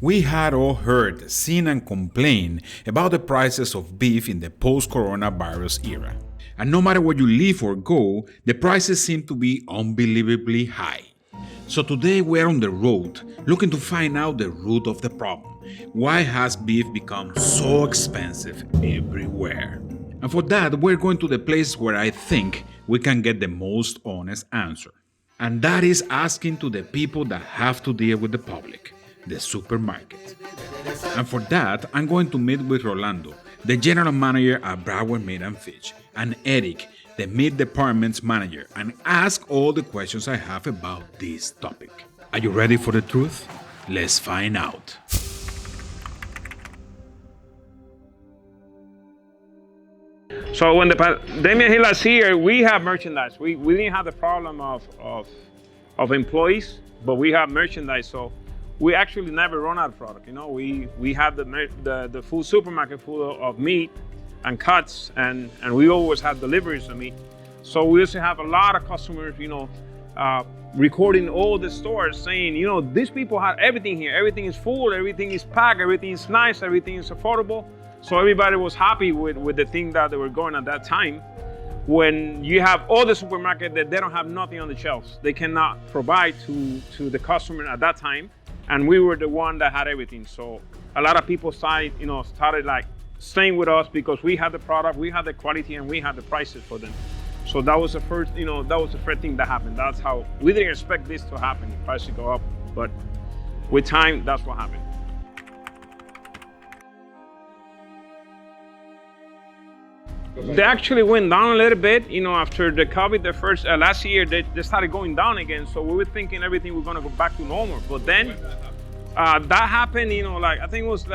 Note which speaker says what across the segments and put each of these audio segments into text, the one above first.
Speaker 1: We had all heard, seen, and complained about the prices of beef in the post-coronavirus era. And no matter where you live or go, the prices seem to be unbelievably high. So today we're on the road looking to find out the root of the problem. Why has beef become so expensive everywhere? And for that, we're going to the place where I think we can get the most honest answer. And that is asking to the people that have to deal with the public, the supermarket. And for that, I'm going to meet with Rolando, the general manager at Broward Blvd, and Eric, the meat department's manager, and ask all the questions I have about this topic. Are you ready for the truth? Let's find out.
Speaker 2: So when the pandemic hit last year, we have merchandise. We didn't have the problem of employees, but we have merchandise. So we actually never run out of product. You know, we have the full supermarket full of meat and cuts, and we always have deliveries of meat. So we also have a lot of customers, recording all the stores saying, these people have everything here. Everything is full, everything is packed, everything is nice, everything is affordable. So everybody was happy with the thing that they were going at that time. When you have all the supermarket that they don't have nothing on the shelves, they cannot provide to the customer at that time. And we were the one that had everything. So a lot of people started like staying with us because we had the product, we had the quality, and we had the prices for them. So that was the first thing that happened. That's how we didn't expect this to happen. The prices go up, but with time, that's what happened. They actually went down a little bit, after the COVID, the first last year, they started going down again. So we were thinking everything was gonna go back to normal. But then that happened, I think it was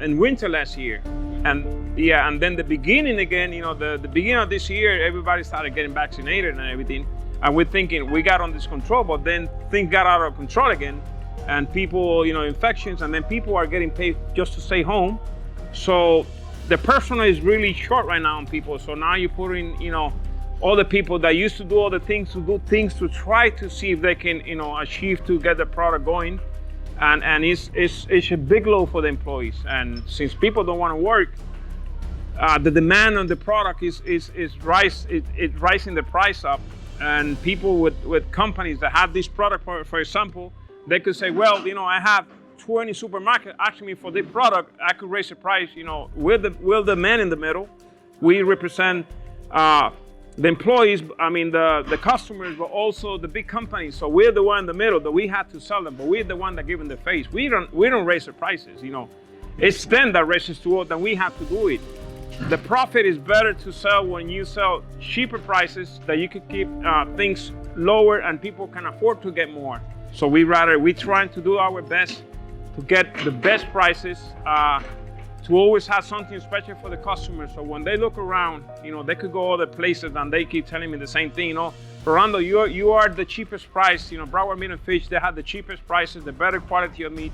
Speaker 2: in winter last year. And then the beginning again, the beginning of this year, everybody started getting vaccinated and everything. And we're thinking we got on this control, but then things got out of control again. And people, infections, and then people are getting paid just to stay home. So the personnel is really short right now on people. So now you're putting, all the people that used to do all the things to try to see if they can, achieve to get the product going. And it's a big load for the employees. And since people don't want to work, the demand on the product is rising the price up. And people with companies that have this product, for example, they could say, well, I have 20 supermarkets asking me for this product, I could raise the price. We're the man in the middle. We represent the employees, the customers, but also the big companies. So we're the one in the middle that we have to sell them, but we're the one that give them the face. We don't raise the prices. It's them that raises to us, and we have to do it. The profit is better to sell when you sell cheaper prices, that you can keep things lower and people can afford to get more. So we're trying to do our best to get the best prices, to always have something special for the customers. So when they look around, they could go other places and they keep telling me the same thing. Rolando, you are the cheapest price. Broward Meat and Fish, they have the cheapest prices, the better quality of meat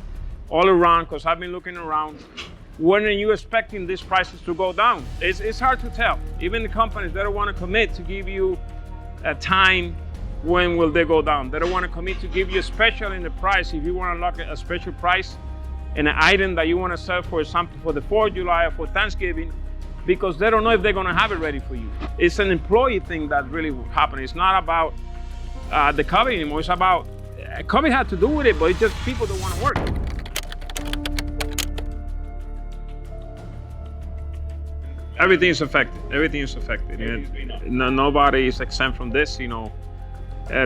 Speaker 2: all around, because I've been looking around. When are you expecting these prices to go down? It's hard to tell. Even the companies, they don't want to commit to give you a time when will they go down. They don't want to commit to give you a special in the price. If you want to lock a special price in an item that you want to sell, for example, for the 4th of July or for Thanksgiving, because they don't know if they're going to have it ready for you. It's an employee thing that really happened. It's not about the COVID anymore. It's about, COVID had to do with it, but it's just people don't want to work. Everything is affected. Everything is affected. Nobody is exempt from this.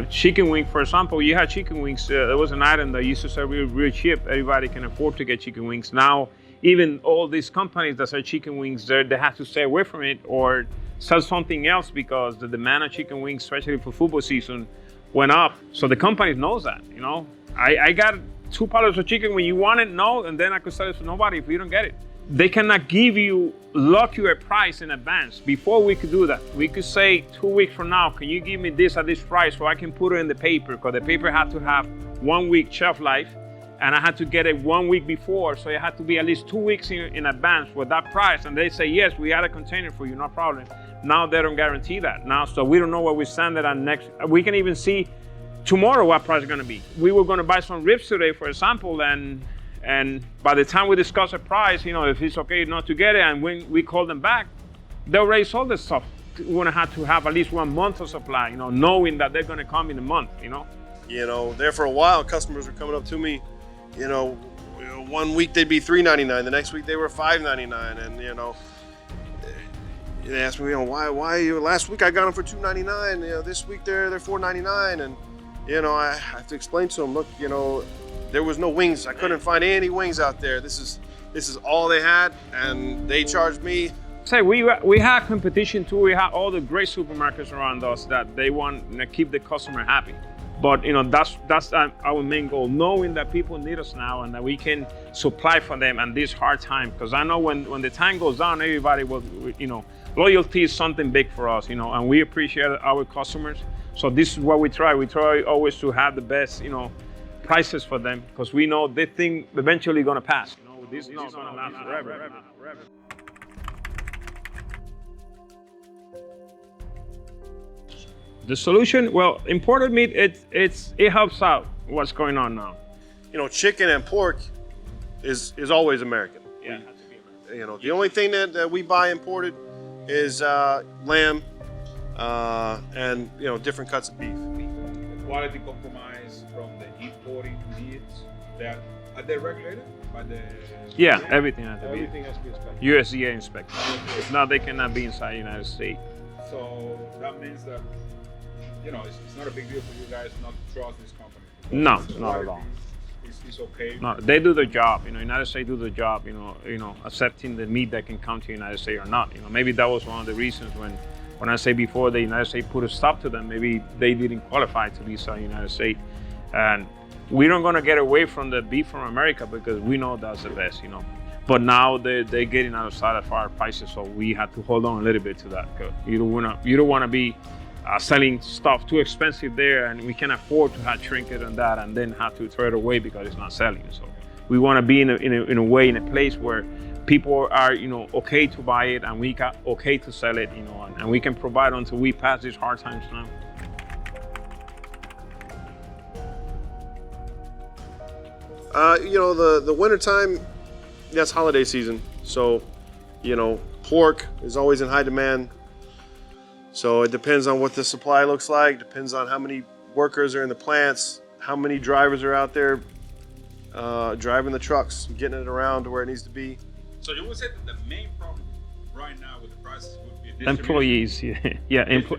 Speaker 2: Chicken wing, for example, you had chicken wings. There was an item that used to sell real cheap. Everybody can afford to get chicken wings. Now, even all these companies that sell chicken wings, they have to stay away from it or sell something else because the demand of chicken wings, especially for football season, went up. So the company knows that. I got 2 pallets of chicken when you want it, no, and then I could sell it to nobody if you don't get it. They cannot lock you a price in advance. Before we could do that, we could say 2 weeks from now, can you give me this at this price so I can put it in the paper? Because the paper had to have 1 week shelf life, and I had to get it 1 week before, so it had to be at least 2 weeks in advance with that price. And they say, yes, we had a container for you, no problem. Now they don't guarantee that now, so we don't know where we stand at next. We can even see tomorrow what price is going to be. We were going to buy some ribs today, for example, and And by the time we discuss a price, if it's okay not to get it, and when we call them back, they'll raise all this stuff. We're gonna have to have at least 1 month of supply, knowing that they're gonna come in a month,
Speaker 3: There for a while, customers were coming up to me, 1 week they'd be $3.99, the next week they were $5.99, and they asked me, why last week I got them for $2.99, this week they're $4.99, and I have to explain to them, look, there was no wings. I couldn't find any wings out there. This is all they had, and they charged me.
Speaker 2: Say we have competition too. We have all the great supermarkets around us that they want to keep the customer happy. But that's our main goal, knowing that people need us now and that we can supply for them in this hard time. Because I know when the time goes down, everybody will, loyalty is something big for us, and we appreciate our customers. So this is what we try. We try always to have the best, prices for them, because we know this thing eventually gonna pass. This is not gonna last forever. The solution, well, imported meat, it helps out what's going on now.
Speaker 3: Chicken and pork is always American.
Speaker 2: Yeah.
Speaker 3: The only thing that we buy imported is lamb and different cuts of beef.
Speaker 1: The quality compromise from the importing meats, are they regulated by the?
Speaker 2: Yeah, everything has to be.
Speaker 1: Everything has to be inspected.
Speaker 2: USDA inspected. If not, they cannot be inside the United States.
Speaker 1: So that means that it's not a big deal for you guys not to trust this company.
Speaker 2: No, not at all.
Speaker 1: It's okay.
Speaker 2: No, they do their job. United States do their job. Accepting the meat that can come to the United States or not. Maybe that was one of the reasons when I say before the United States put a stop to them. Maybe they didn't qualify to be inside the United States, and we're not gonna get away from the beef from America because we know that's the best. But now they're getting outside of our prices, so we have to hold on a little bit to that. You don't wanna be selling stuff too expensive there, and we can afford to have trinket and that, and then have to throw it away because it's not selling. So we want to be in a place where people are okay to buy it, and we got okay to sell it, and we can provide until we pass these hard times now.
Speaker 3: The winter time, that's holiday season, so pork is always in high demand. So it depends on what the supply looks like, depends on how many workers are in the plants, how many drivers are out there driving the trucks, getting it around to where it needs to be.
Speaker 1: So you would say that the main problem right now with the prices would be
Speaker 2: employees.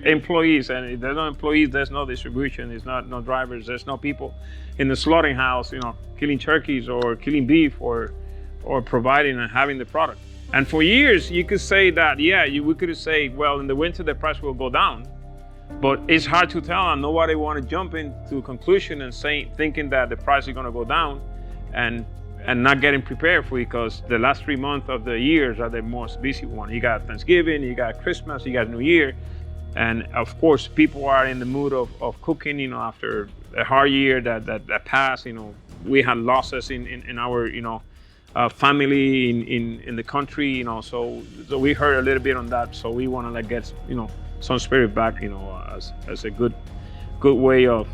Speaker 2: Employees, and if there's no employees, there's no distribution, there's no drivers, there's no people in the slaughtering house, killing turkeys or killing beef or providing and having the product. And for years, you could say that, we could say, well, in the winter, the price will go down. But it's hard to tell, and nobody want to jump into a conclusion and thinking that the price is going to go down and not getting prepared for it, because the last 3 months of the years are the most busy one. You got Thanksgiving, you got Christmas, you got New Year. And of course, people are in the mood of cooking, after a hard year that passed. We had losses in our, family in the country, so we heard a little bit on that. So we want to get some spirit back, as a good way of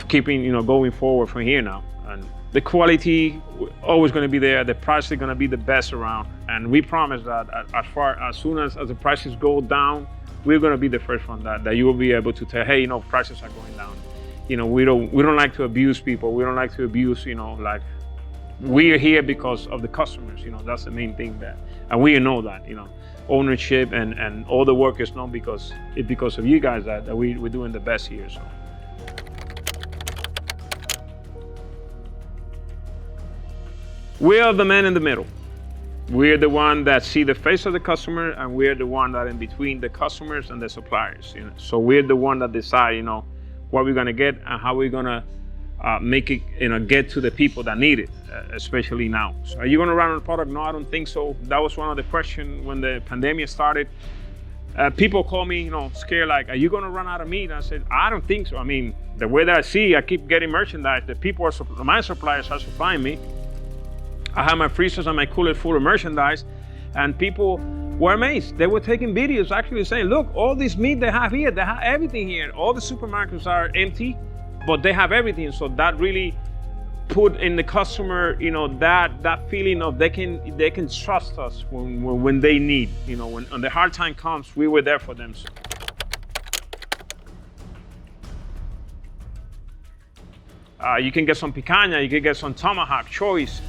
Speaker 2: keeping going forward from here now. And the quality always going to be there. The price is going to be the best around, and we promise that as soon as the prices go down, we're going to be the first one that you will be able to tell, hey, prices are going down. We don't like to abuse people. We don't like to abuse, we are here because of the customers, that's the main thing and we know that, ownership and all the workers know because of you guys that we're doing the best here. So we are the man in the middle. We're the one that see the face of the customer, and we're the one that in between the customers and the suppliers. So we're the one that decide, what we're gonna get and how we're gonna make it, get to the people that need it, especially now. So are you gonna run out of product? No, I don't think so. That was one of the questions when the pandemic started. People call me, scared, like, are you gonna run out of meat? I said, I don't think so. I mean, the way that I see, I keep getting merchandise. The people my suppliers are supplying me. I have my freezers and my cooler full of merchandise, and people were amazed. They were taking videos actually saying, look, all this meat they have here, they have everything here. All the supermarkets are empty, but they have everything. So that really put in the customer, that feeling of they can trust us when they need, when the hard time comes, we were there for them. You can get some picanha, you can get some tomahawk choice,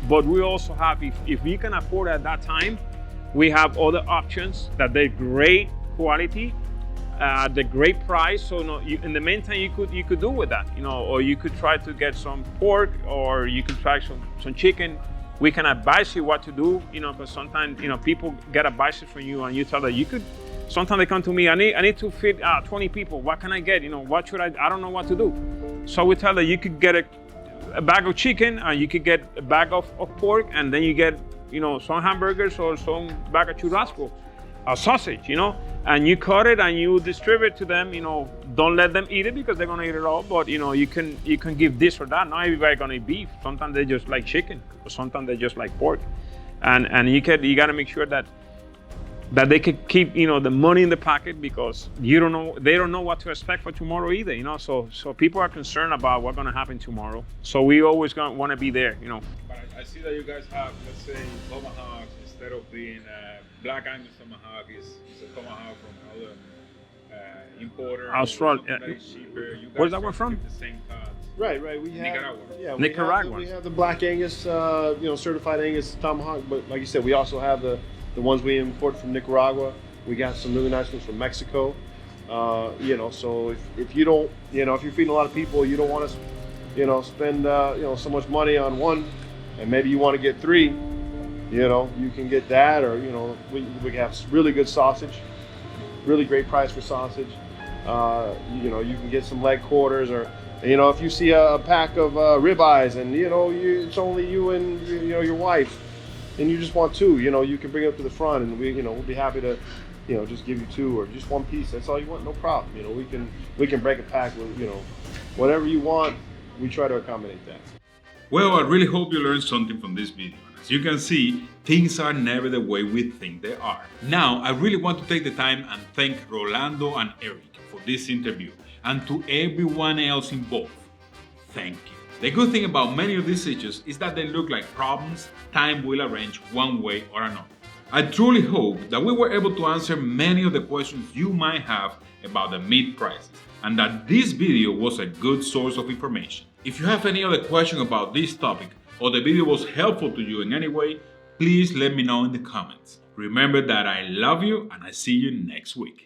Speaker 2: but we also have, if you can afford at that time, we have other options that they're great quality, the great price. So in the meantime, you could do with that, or you could try to get some pork, or you could try some chicken. We can advise you what to do, because sometimes people get advices from you, and you tell them you could. Sometimes they come to me, I need to feed 20 people. What can I get? What should I don't know what to do. So we tell them you could get a bag of chicken, and you could get a bag of pork, and then you get some hamburgers or some bag of churrasco, a sausage, and you cut it and you distribute to them. Don't let them eat it because they're gonna eat it all, but you can give this or that. Not everybody gonna eat beef. Sometimes they just like chicken, or sometimes they just like pork, and you gotta make sure that they could keep the money in the pocket, because they don't know what to expect for tomorrow either. So people are concerned about what's gonna happen tomorrow. So we always gonna want to be there.
Speaker 1: But I see that you guys have, let's say, tomahawks instead of being black Angus tomahawk is a tomahawk from other importer.
Speaker 2: Australia. Where's that one from?
Speaker 1: The same cuts.
Speaker 3: Right. We have
Speaker 2: Nicaragua.
Speaker 3: Yeah,
Speaker 2: Nicaragua.
Speaker 3: We have the black Angus, certified Angus tomahawk. But like you said, we also have the ones we import from Nicaragua. We got some really nice ones from Mexico. So if you don't, if you're feeding a lot of people, you don't want to, spend, so much money on one, and maybe you want to get three, you can get that, or, we have really good sausage, really great price for sausage. You can get some leg quarters, or, if you see a pack of ribeyes, and, it's only you and, your wife, and you just want two, you can bring it up to the front, and we'll be happy to, just give you two, or just one piece. That's all you want, no problem. We can break a pack with, whatever you want. We try to accommodate that.
Speaker 1: Well, I really hope you learned something from this video. As you can see, things are never the way we think they are. Now, I really want to take the time and thank Rolando and Eric for this interview, and to everyone else involved. Thank you. The good thing about many of these issues is that they look like problems time will arrange one way or another. I truly hope that we were able to answer many of the questions you might have about the meat prices, and that this video was a good source of information. If you have any other question about this topic, or the video was helpful to you in any way, please let me know in the comments. Remember that I love you, and I see you next week.